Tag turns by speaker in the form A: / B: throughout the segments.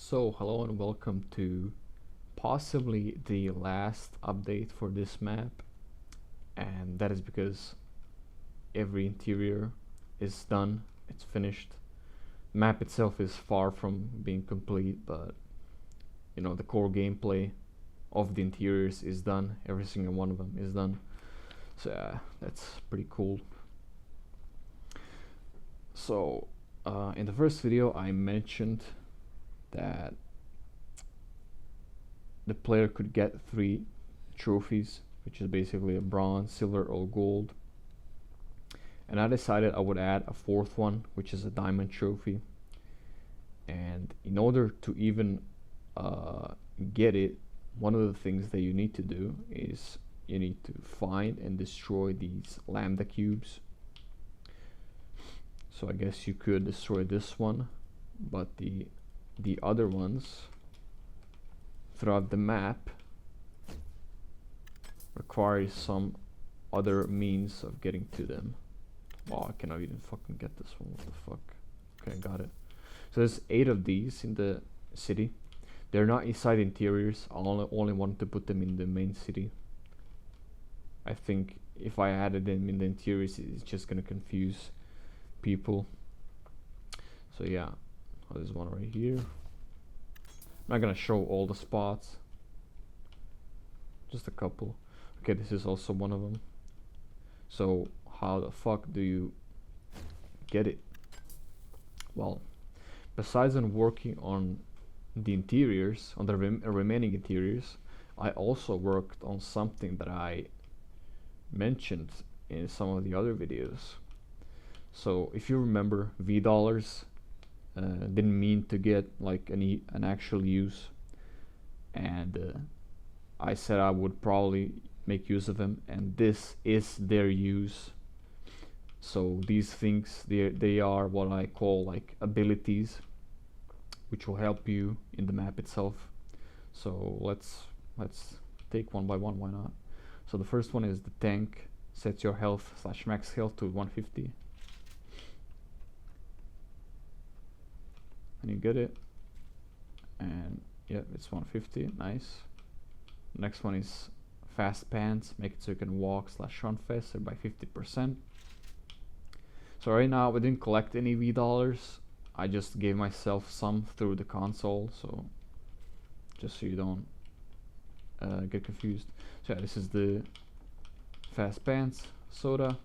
A: So hello and welcome to possibly the last update for this map, and that is because every interior is done, it's finished. The map itself is far from being complete, but you know, the core gameplay of the interiors is done. Every single one of them is done. So yeah, that's pretty cool. So in the first video I mentioned that the player could get 3 trophies, which is basically a bronze, silver, or gold. And I decided I would add a 4th one, which is a diamond trophy. And in order to even get it, one of the things that you need to do is you need to find and destroy these lambda cubes. So I guess you could destroy this one, but the other ones throughout the map requires some other means of getting to them. Oh, I cannot even fucking get this one. What the fuck? Okay, got it. So there's 8 of these in the city. They're not inside interiors. I only wanted to put them in the main city. I think if I added them in the interiors, it's just gonna confuse people. So yeah, there's one right here. I'm not gonna show all the spots, just a couple. Okay, this is also one of them. So how the fuck do you get it? Well, besides on working on the interiors, on the remaining interiors, I also worked on something that I mentioned in some of the other videos. So if you remember, $V didn't mean to get like an actual use, and I said I would probably make use of them, and this is their use. So these things, they are what I call like abilities, which will help you in the map itself. So let's take one by one, why not? So the first one is the tank. Sets your health / max health to 150. And you get it, and yeah, it's 150. Nice. Next one is fast pants. Make it so you can walk / run faster by 50%. So right now we didn't collect any $V. I just gave myself some through the console, so just so you don't get confused. So yeah, this is the fast pants soda.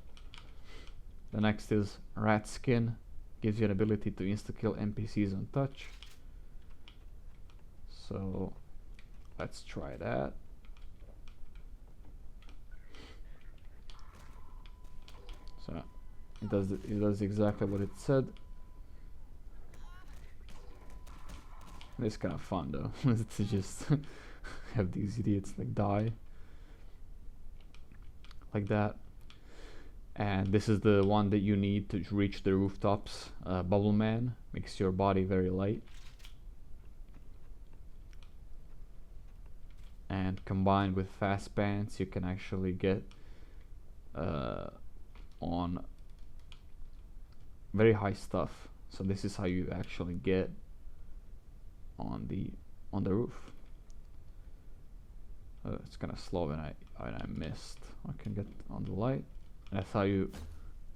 A: The next is rat skin. Gives you an ability to insta-kill NPCs on touch. So let's try that. So it does exactly what it said. It's kind of fun though, to just have these idiots like die like that. And this is the one that you need to reach the rooftops. Bubble Man makes your body very light, and combined with fast pants you can actually get on very high stuff. So this is how you actually get on the roof. It's kind of slow, and I missed. I can get on the light. That's how you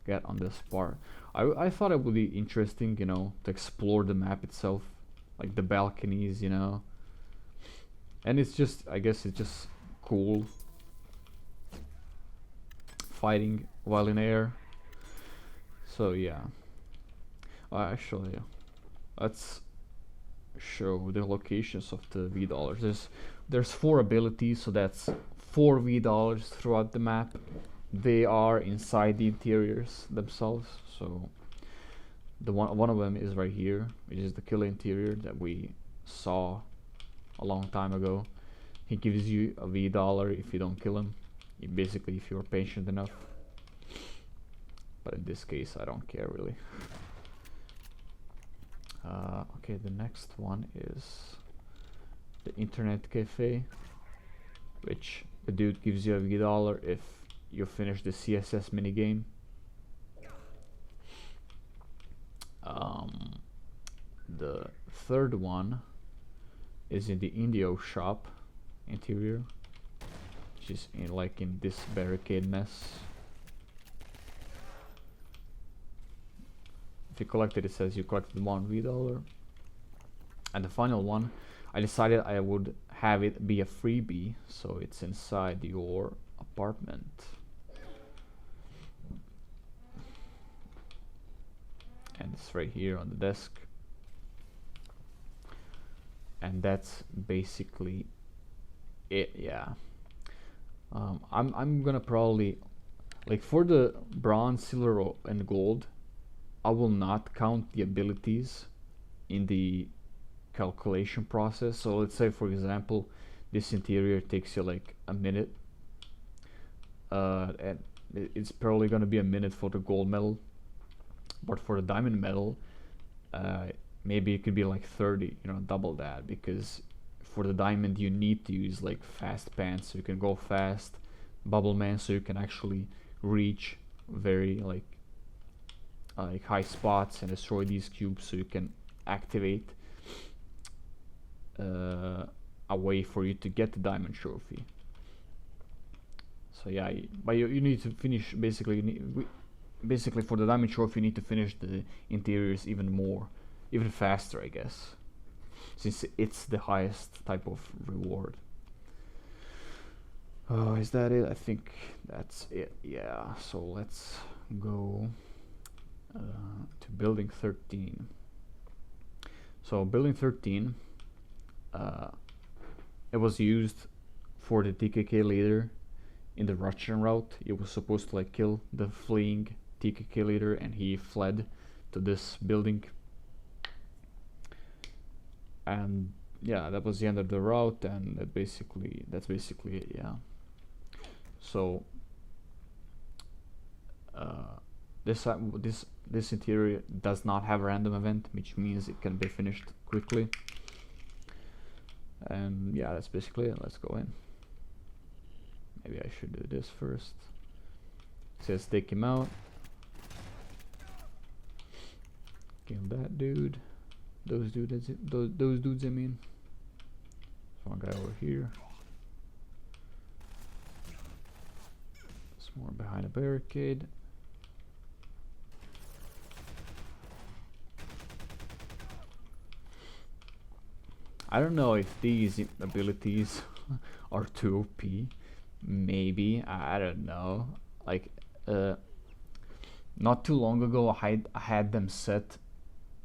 A: get on this part. I thought it would be interesting, you know, to explore the map itself, like the balconies, you know. And it's just, I guess it's just cool fighting while in air. So yeah. Actually, let's show the locations of the $V. There's 4 abilities, so that's 4 $V throughout the map. They are inside the interiors themselves. So the one of them is right here, which is the killer interior that we saw a long time ago. He gives you a $V if you don't kill him. Basically, if you're patient enough. But in this case, I don't care really. Okay, the next one is the internet cafe, which the dude gives you a $V if you finish the CSS minigame. The third one is in the Indio shop interior, which is in like in this barricade mess. If you collect it, it says you collected $1 V. And the final one, I decided I would have it be a freebie, so it's inside your apartment. And it's right here on the desk. And that's basically it. Yeah. I'm gonna probably, like, for the bronze, silver, and gold, I will not count the abilities in the calculation process. So let's say, for example, this interior takes you like a minute, and it's probably gonna be a minute for the gold medal, but for the diamond medal, maybe it could be like 30, you know, double that, because for the diamond you need to use like fast pants so you can go fast, bubble man so you can actually reach very like high spots and destroy these cubes so you can activate a way for you to get the diamond trophy. So yeah, but you need to finish basically. Basically, for the diamond trophy, you need to finish the interiors even faster, I guess, since it's the highest type of reward. Is that it? I think that's it. Yeah. So let's go to building 13. So building 13, it was used for the TKK leader in the Russian route. It was supposed to like kill the fleeing TKK leader, and he fled to this building. And yeah, that was the end of the route, and that's basically it. Yeah. So this interior does not have a random event, which means it can be finished quickly. And yeah, that's basically it. Let's go in. Maybe I should do this first. It says take him out. Kill that dude. Those dudes, I mean. There's one guy over here. There's more behind a barricade. I don't know if these abilities are too OP. Maybe, I don't know. Like, not too long ago I had them set.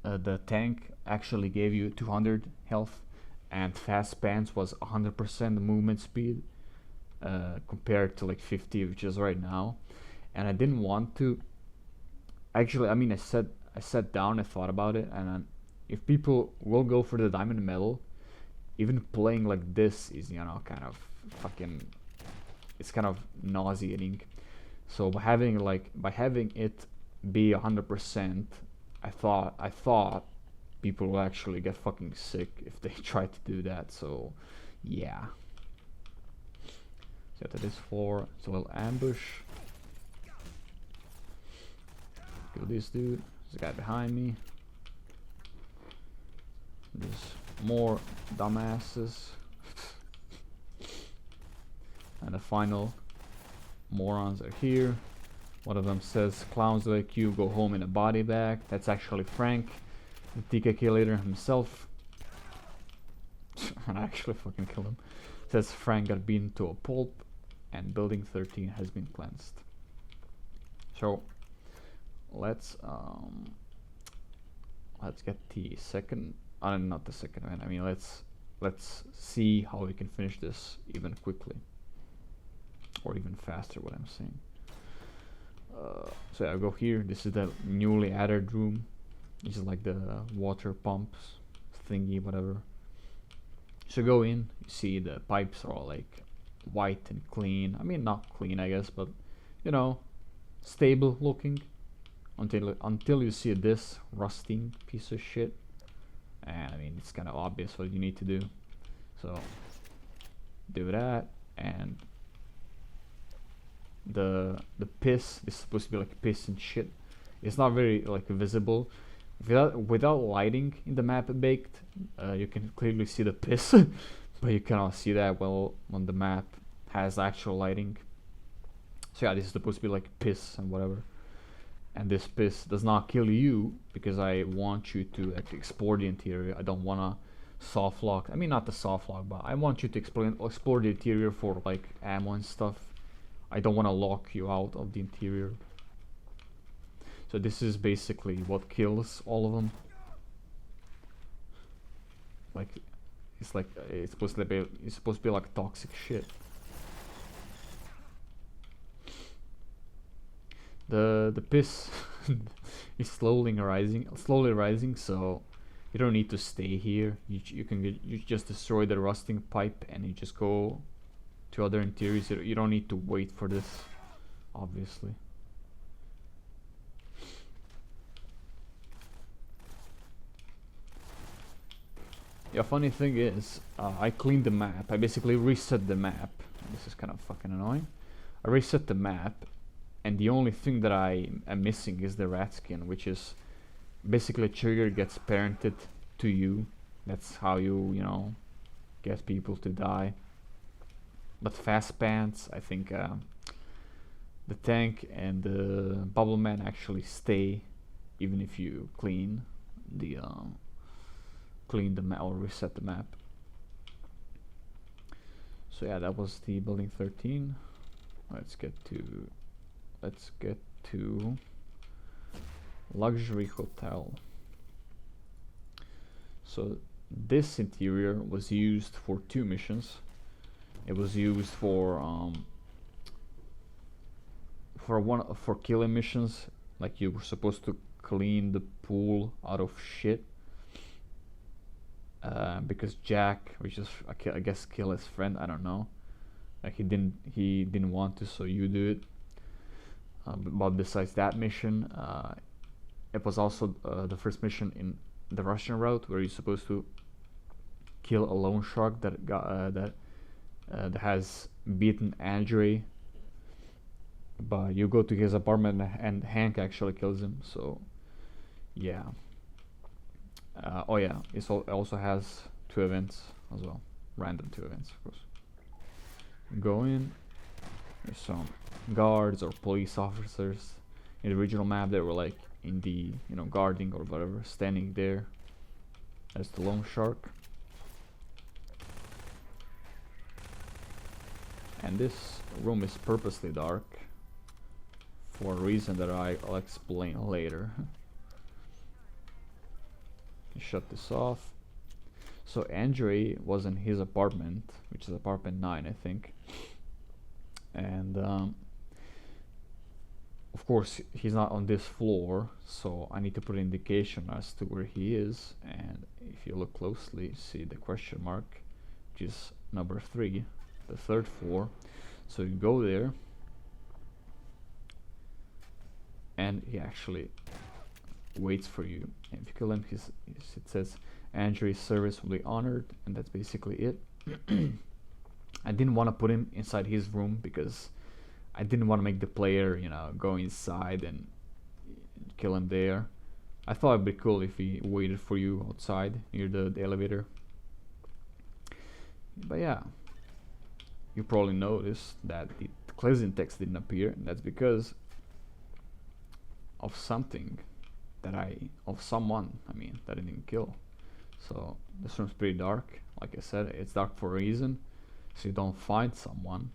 A: The tank actually gave you 200 health, and fast pants was 100% movement speed, compared to like 50, which is right now. And I didn't want to. Actually, I mean, I sat down and thought about it, and if people will go for the diamond medal, even playing like this is, you know, kind of fucking, it's kind of nauseating. So by having it be 100%, I thought people will actually get fucking sick if they try to do that. So yeah. Set to this floor. It's a little ambush. Kill this dude. There's a guy behind me. There's more dumbasses. And the final morons are here. One of them says, clowns like you go home in a body bag. That's actually Frank, the TKK leader himself. And I actually fucking killed him. It says Frank got beaten to a pulp, and building 13 has been cleansed. So let's get the second, not the second one. I mean, let's see how we can finish this even quickly, or even faster. What I'm saying. So I'll go here. This is the newly added room. This is like the water pumps thingy, whatever. So go in, you see the pipes are all like white and clean. I mean, not clean, I guess, but you know, stable looking. Until you see this rusting piece of shit. And I mean, it's kind of obvious what you need to do. So do that, and the piss is supposed to be like piss and shit. It's not very like visible, without lighting in the map baked, you can clearly see the piss, but you cannot see that well when the map has actual lighting. So yeah, this is supposed to be like piss and whatever. And this piss does not kill you because I want you to like explore the interior. I don't wanna soft lock. I mean, not the soft lock, but I want you to explore the interior for like ammo and stuff. I don't want to lock you out of the interior. So this is basically what kills all of them. Like it's supposed to be like toxic shit. The piss is slowly rising. So you don't need to stay here. You just destroy the rusting pipe and you just go to other interiors. You don't need to wait for this, obviously. Yeah, funny thing is, I cleaned the map. I basically reset the map. This is kind of fucking annoying. I reset the map, and the only thing that I am missing is the rat skin, which is basically a trigger gets parented to you. That's how you know, get people to die. But fast pants, I think the tank and the bubble man actually stay, even if you clean the map or reset the map. So yeah, that was the building 13. Let's get to luxury hotel. So this interior was used for 2 missions. It was used for killing missions, like you were supposed to clean the pool out of shit. Because Jack, which is I guess kill his friend. I don't know. Like he didn't want to, so you do it. But besides that mission, it was also the first mission in the Russian route where you're supposed to kill a loan shark that has beaten Andre. But you go to his apartment and Hank actually kills him. So yeah. Oh yeah, it also has 2 events as well, random 2 events, of course. Go in. There's some guards or police officers. In the original map, they were like in the guarding or whatever, standing there. That's the loan shark. And this room is purposely dark for a reason that I'll explain later. Shut this off. So Andre was in his apartment, which is apartment 9, I think. And of course he's not on this floor, so I need to put an indication as to where he is. And if you look closely, see the question mark, which is number 3, the 3rd floor. So you go there, and he actually waits for you. And if you kill him, it says Andrew's service will be honored, and that's basically it. I didn't want to put him inside his room because I didn't want to make the player, go inside and kill him there. I thought it'd be cool if he waited for you outside near the elevator. But yeah, you probably noticed that the closing text didn't appear, and that's because of someone that I didn't kill. So this room's pretty dark. Like I said, it's dark for a reason, so you don't find someone.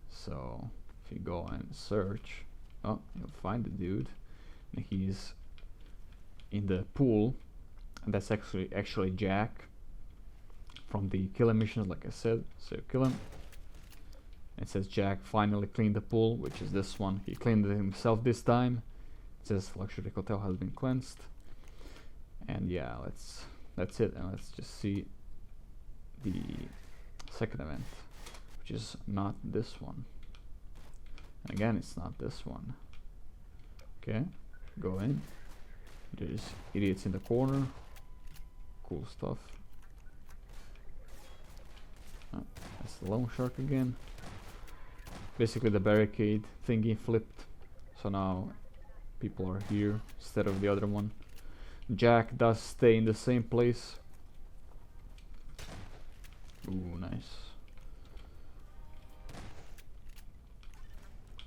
A: So if you go and search, you'll find the dude, and he's in the pool, and that's actually Jack from the killer missions, like I said. So you kill him. It says Jack finally cleaned the pool, which is this one. He cleaned it himself this time. It says luxury hotel has been cleansed. And yeah, that's it. And let's just see the second event, which is not this one. And again, it's not this one. Okay, go in. There's idiots in the corner. Cool stuff. That's the loan shark again. Basically the barricade thingy flipped, so now people are here instead of the other one. Jack does stay in the same place. Ooh, nice.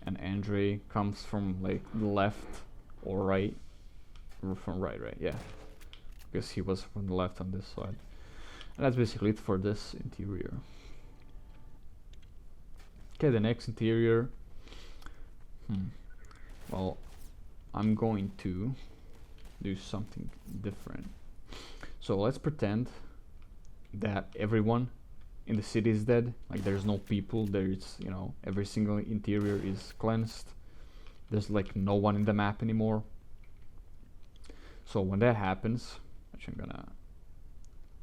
A: And Andre comes from like the left or right. Or from right, yeah. Because he was from the left on this side. And that's basically it for this interior. Okay, the next interior. Well, I'm going to do something different. So let's pretend that everyone in the city is dead. Like there's no people. There's, you know, every single interior is cleansed. There's like no one in the map anymore. So when that happens, actually I'm gonna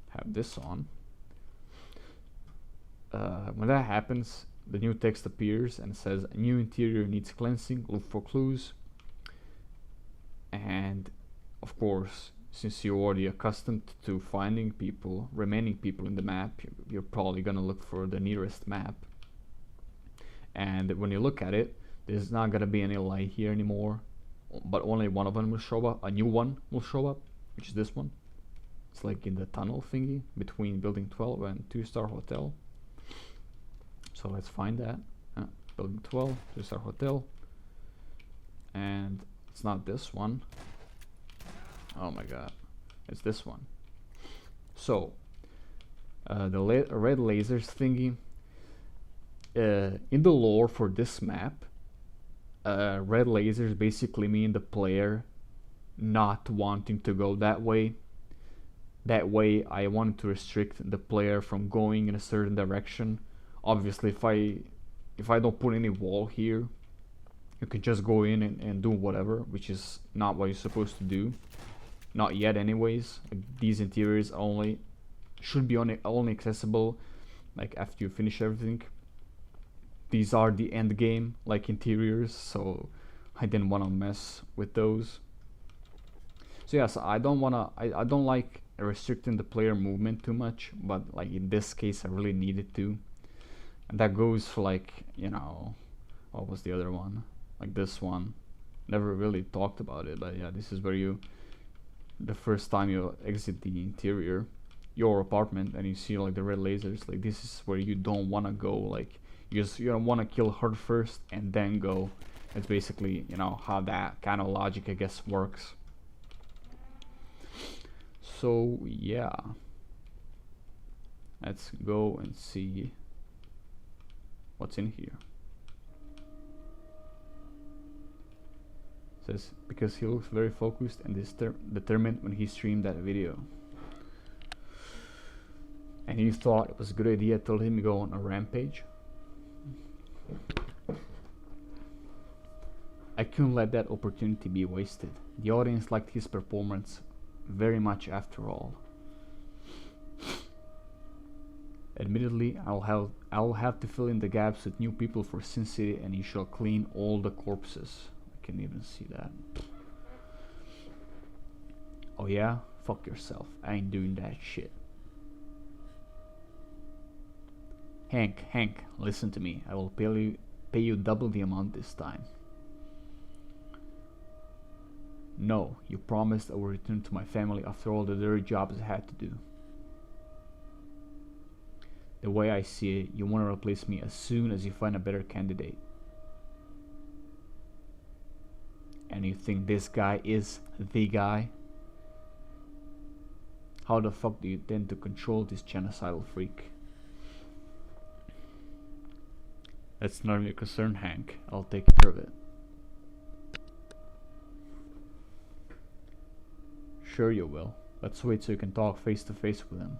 A: have this on. When that happens, the new text appears and says a new interior needs cleansing, look for clues. And of course, since you're already accustomed to finding people, remaining people in the map, you're probably gonna look for the nearest map. And when you look at it, there's not gonna be any light here anymore, but only one of them will show up. A new one will show up, which is this one. It's like in the tunnel thingy between building 12 and 2-star hotel. So let's find that. Building 12, 2-star hotel. And it's not this one. Oh my god. It's this one. So, the red lasers thingy. In the lore for this map, red lasers basically mean the player not wanting to go that way. That way, I wanted to restrict the player from going in a certain direction. Obviously, if I don't put any wall here, you can just go in and do whatever, which is not what you're supposed to do. Not yet, anyways. These interiors should be only accessible like after you finish everything. These are the end game like interiors, so I didn't want to mess with those. So yes, I don't like restricting the player movement too much, but like in this case I really needed to. And that goes for like, you know, what was the other one? Like this one. Never really talked about it, but yeah, this is where the first time you exit the interior, your apartment, and you see like the red lasers, like this is where you don't want to go. Like you don't want to kill her first and then go. It's basically, you know, how that kind of logic I guess works. So yeah, let's go and see what's in here. It says because he looks very focused and determined when he streamed that video, and you thought it was a good idea. Told him to go on a rampage. I couldn't let that opportunity be wasted. The audience liked his performance very much after all. Admittedly, I'll have to fill in the gaps with new people for Sincity, and you shall clean all the corpses. I can even see that. Oh yeah? Fuck yourself. I ain't doing that shit. Hank, listen to me. I will pay you double the amount this time. No, you promised I will return to my family after all the dirty jobs I had to do. The way I see it, you want to replace me as soon as you find a better candidate. And you think this guy is the guy? How the fuck do you intend to control this genocidal freak? That's none of your concern, Hank. I'll take care of it. Sure you will. Let's wait so you can talk face to face with him.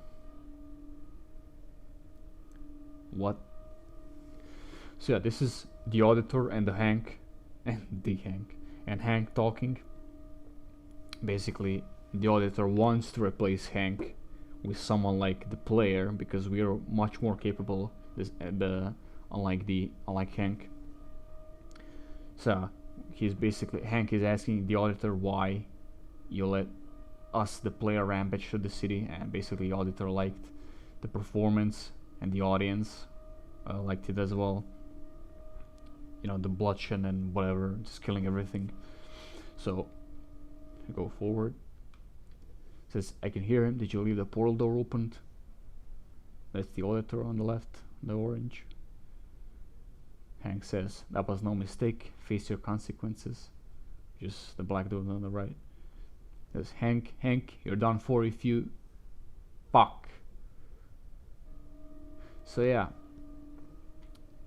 A: What? So yeah, this is the Auditor and the Hank, and Hank talking. Basically, the Auditor wants to replace Hank with someone like the player because we are much more capable. Unlike Hank. So Hank is asking the Auditor why you let us, the player, rampage through the city, and basically the Auditor liked the performance and the audience liked it as well. You know, the bloodshed and whatever, just killing everything. So I go forward. Says, I can hear him. Did you leave the portal door opened? That's the auditor on the left, the orange. Hank says, that was no mistake. Face your consequences. Just the black dude on the right. Says, Hank, you're done for if you... Fuck. So yeah.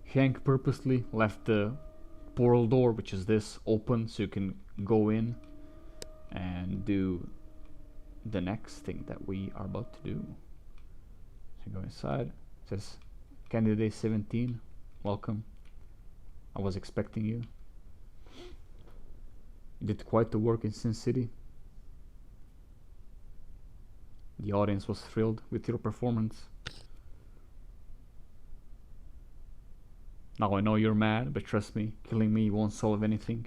A: Hank purposely left the portal door, which is this, open so you can go in and do the next thing that we are about to do. So go inside. It says, Candidate 17, welcome. I was expecting you. You did quite the work in Sincity. The audience was thrilled with your performance. Now I know you're mad, but trust me, killing me won't solve anything.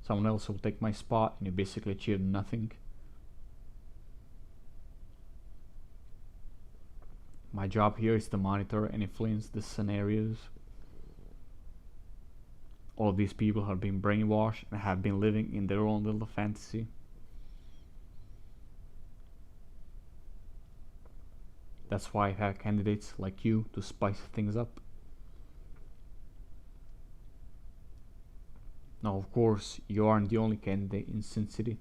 A: Someone else will take my spot and you basically achieved nothing. My job here is to monitor and influence the scenarios. All of these people have been brainwashed and have been living in their own little fantasy. That's why I have candidates like you to spice things up. Now, of course, you aren't the only candidate in Sincity.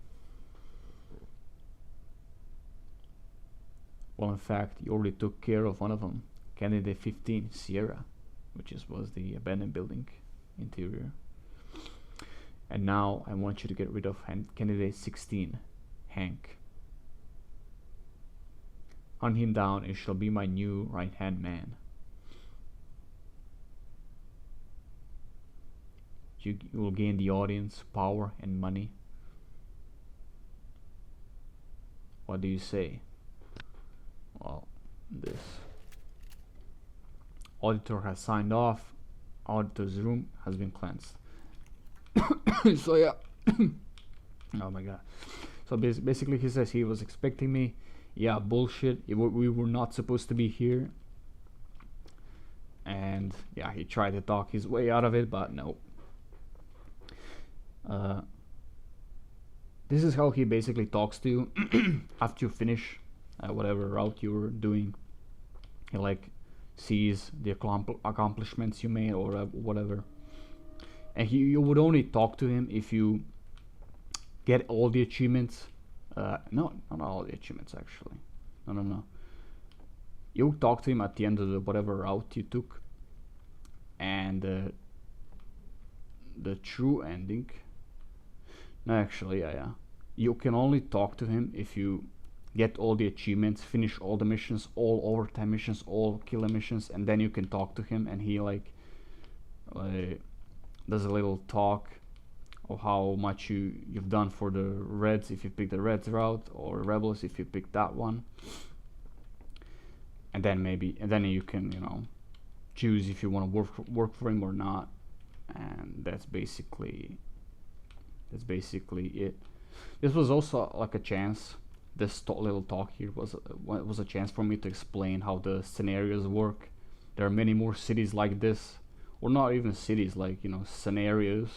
A: Well, in fact, you already took care of one of them, Candidate 15, Sierra, which was the abandoned building interior. And now I want you to get rid of Candidate 16, Hank. Hunt him down and shall be my new right-hand man. You will gain the audience, power, and money. What do you say? Well, this auditor has signed off. Auditor's room has been cleansed. So yeah. Oh my god. So basically he says he was expecting me. Yeah, bullshit. We were not supposed to be here. And yeah, he tried to talk his way out of it, but no. This is how he basically talks to you after you finish whatever route you were doing. He like sees the accomplishments you made or whatever, and you would only talk to him if you get all the achievements. No, not all the achievements actually. No. You talk to him at the end of the whatever route you took, and the true ending. No, actually, yeah. You can only talk to him if you get all the achievements, finish all the missions, all overtime missions, all killer missions, and then you can talk to him, and he like does a little talk of how much you've done for the Reds if you pick the Reds route, or Rebels if you pick that one. And then you can, you know, choose if you want to work for him or not. And that's basically it. This was also like a chance. This little talk here was a chance for me to explain how the scenarios work. There are many more cities like this, or not even cities, like, you know, scenarios.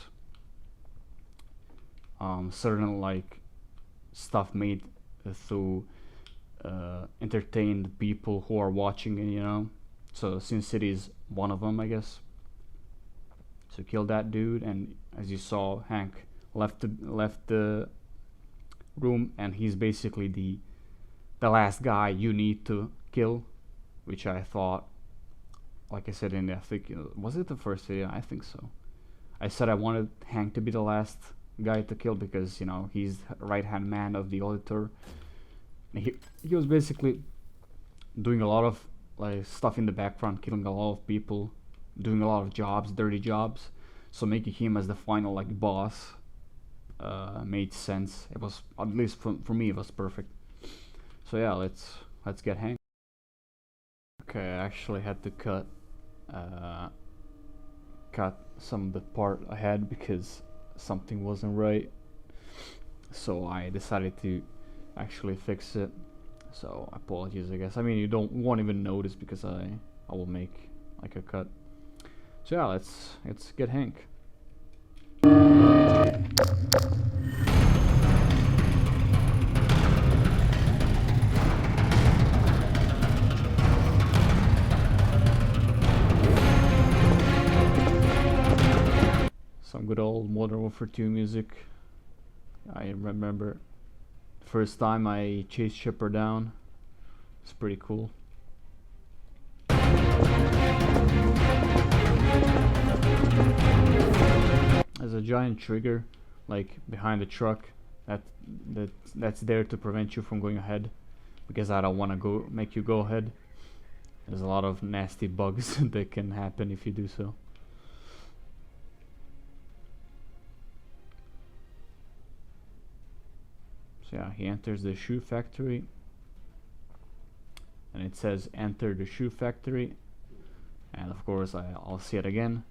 A: Certain like stuff made to entertain the people who are watching it, you know. So Sincity is one of them, I guess. So kill that dude, and as you saw, Hank left the room, and he's basically the last guy you need to kill, which I thought, like I said in the, I think, was it the first video? I think so. I said I wanted Hank to be the last guy to kill because, you know, he's right hand man of the auditor. And he was basically doing a lot of like stuff in the background, killing a lot of people, doing a lot of jobs, dirty jobs. So making him as the final like boss made sense. It was, at least for me, it was perfect. So yeah, let's get Hank. Okay, I actually had to cut some of the part I had because something wasn't right. So I decided to actually fix it. So apologies, I guess. I mean, you won't even notice because I will make like a cut. So yeah, let's get Hank. Some good old Modern Warfare 2 music. I remember the first time I chased Shipper down. It's pretty cool. There's a giant trigger, like behind the truck, that's there to prevent you from going ahead, because I don't want to make you go ahead. There's a lot of nasty bugs that can happen if you do so. So yeah, he enters the shoe factory, and it says enter the shoe factory, and of course I'll see it again.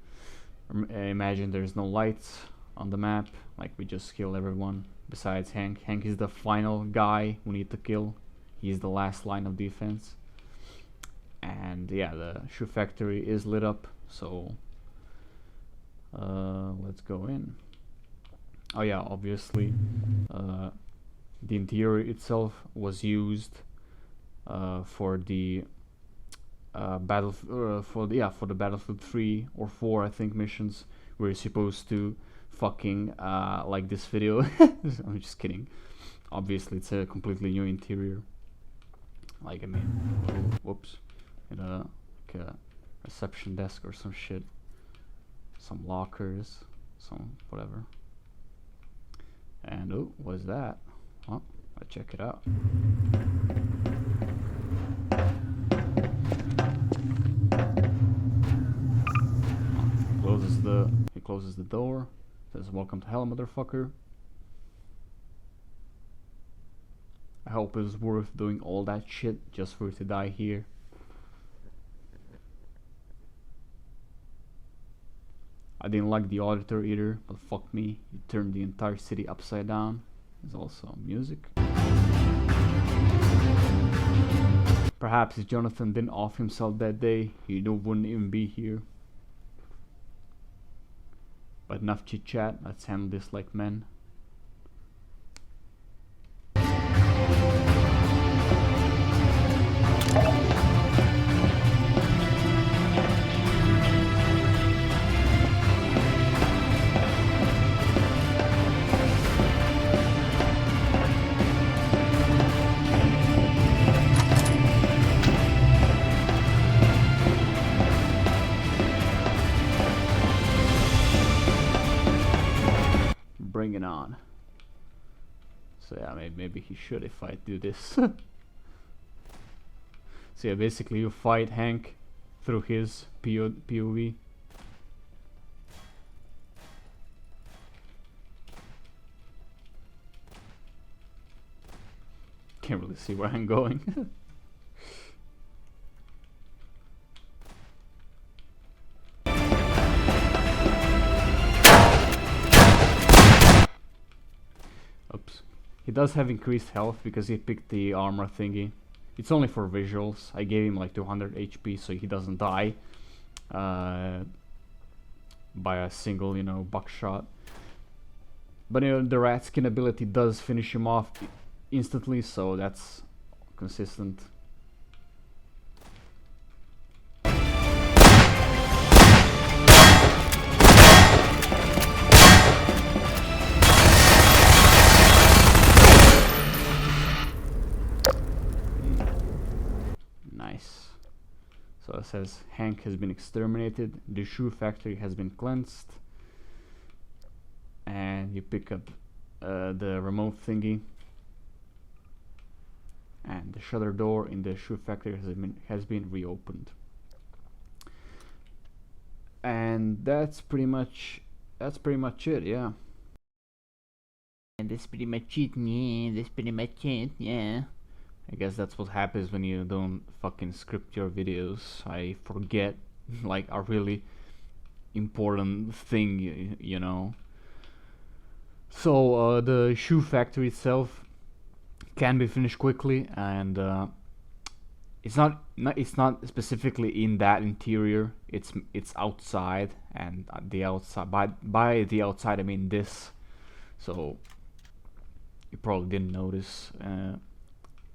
A: Imagine there's no lights on the map, like we just kill everyone besides Hank. Hank is the final guy we need to kill. He's the last line of defense. And yeah, the shoe factory is lit up, so let's go in. Oh yeah, obviously the interior itself was used for the for the Battlefield 3 or 4 I think missions where you're supposed to fucking like this video. I'm just kidding. Obviously it's a completely new interior. Like I mean, whoops, like a reception desk or some shit, some lockers, some whatever. And oh, what's that? Well, let's check it out. He closes the door, says welcome to hell, motherfucker. I hope it was worth doing all that shit just for you to die here. I didn't like the Auditor either, but fuck me, you turned the entire city upside down. There's also music. Perhaps if Jonathan didn't off himself that day, he wouldn't even be here. But enough chit chat, let's handle this like men. Bring it on. So yeah, maybe he should if I do this. So yeah, basically you fight Hank through his POV. Can't really see where I'm going. Oops. He does have increased health because he picked the armor thingy. It's only for visuals. I gave him like 200 HP so he doesn't die by a single, buckshot. But the rat skin ability does finish him off instantly, so that's consistent. Nice. So it says Hank has been exterminated, the shoe factory has been cleansed, and you pick up the remote thingy, and the shutter door in the shoe factory has been reopened. And that's pretty much it, yeah. And that's pretty much it, yeah. That's pretty much it, yeah. I guess that's what happens when you don't fucking script your videos. I forget like a really important thing, So the shoe factory itself can be finished quickly, and it's not specifically in that interior. It's outside, and the outside, by the outside I mean this. So you probably didn't notice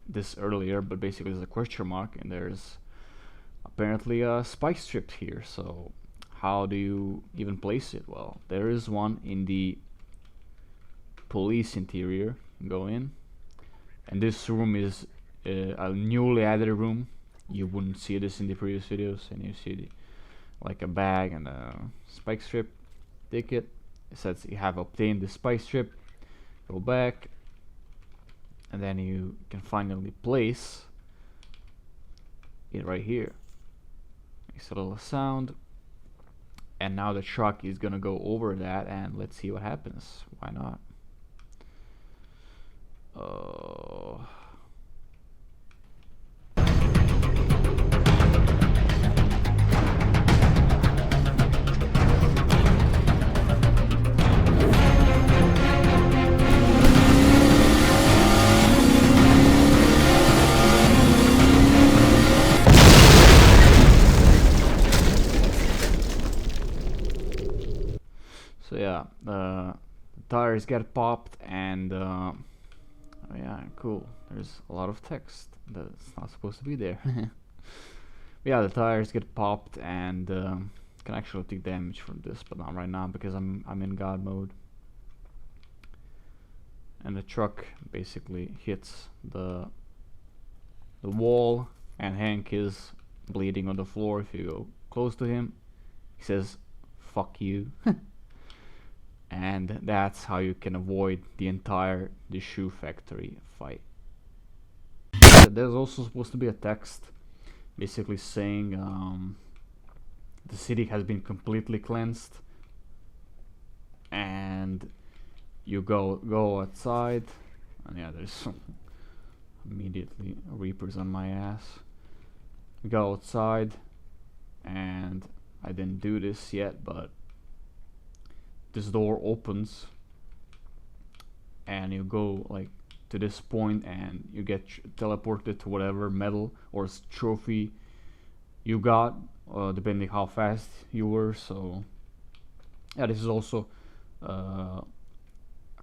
A: this earlier, but basically there's a question mark, and there's apparently a spike strip here. So how do you even place it? Well, there is one in the police interior. Go in, and this room is a newly added room. You wouldn't see this in the previous videos, and you see like a bag and a spike strip ticket. It says you have obtained the spike strip. Go back, and then you can finally place it right here. Makes a little sound, and now the truck is gonna go over that, and let's see what happens. Why not? So yeah, the tires get popped, and oh yeah, cool. There's a lot of text that's not supposed to be there. Yeah, the tires get popped, and can actually take damage from this, but not right now because I'm in God mode. And the truck basically hits the wall, and Hank is bleeding on the floor. If you go close to him, he says, "Fuck you." And that's how you can avoid the entire The Shoe Factory fight. There's also supposed to be a text basically saying the city has been completely cleansed, and you go outside, and yeah, there's some immediately Reapers on my ass. You go outside, and I didn't do this yet, but this door opens, and you go like to this point, and you get teleported to whatever medal or trophy you got, depending how fast you were. So yeah, this is also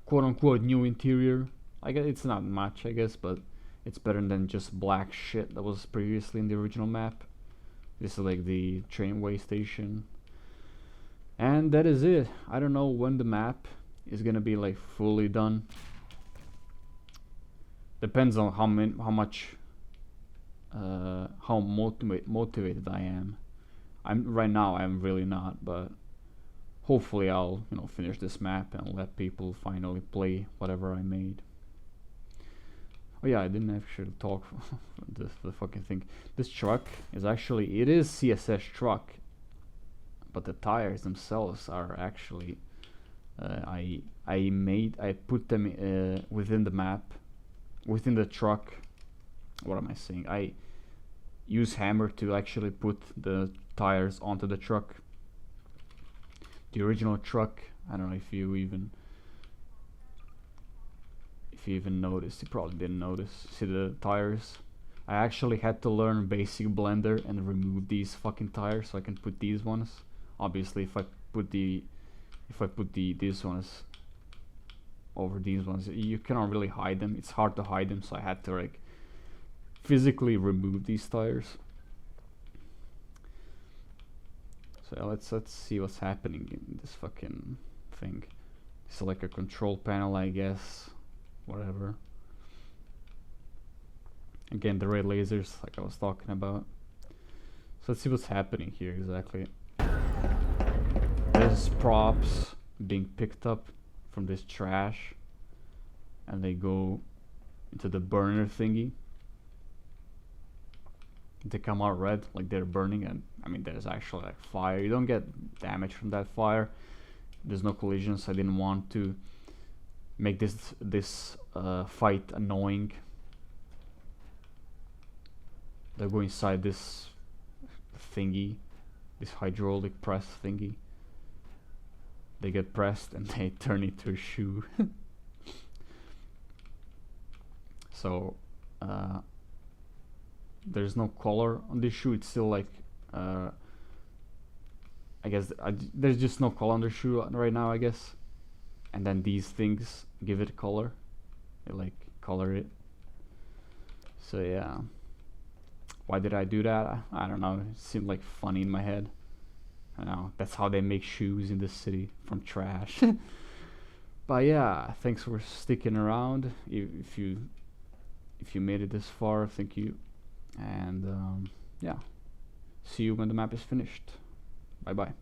A: quote-unquote new interior. I guess it's not much, I guess, but it's better than just black shit that was previously in the original map. This is like the trainway station. And that is it. I don't know when the map is gonna be like fully done. Depends on how motivated I am. Right now I'm really not, but hopefully I'll finish this map and let people finally play whatever I made. Oh yeah, I didn't actually talk the fucking thing. This truck is actually, it is CSS truck, but the tires themselves are actually I put them within the map, within the truck. What am I saying? I use hammer to actually put the tires onto the truck. The original truck, I don't know if you even noticed. You probably didn't notice. See the tires? I actually had to learn basic blender and remove these fucking tires so I can put these ones. Obviously, if I put these ones over these ones, you cannot really hide them. It's hard to hide them, so I had to like physically remove these tires. So yeah, let's see what's happening in this fucking thing. It's like a control panel, I guess. Whatever. Again, the red lasers, like I was talking about. So let's see what's happening here exactly. There's props being picked up from this trash, and they go into the burner thingy. They come out red, like they're burning, and I mean there's actually like fire. You don't get damage from that fire. There's no collisions. I didn't want to make this fight annoying. They go inside this thingy, this hydraulic press thingy. They get pressed and they turn into a shoe. So there's no color on this shoe. It's still like I guess there's just no color on the shoe right now, I guess. And then these things give it color. They like color it. So yeah. Why did I do that? I don't know. It seemed like funny in my head. I know that's how they make shoes in this city, from trash. But yeah, thanks for sticking around. If you made it this far, thank you. And yeah, see you when the map is finished. Bye bye.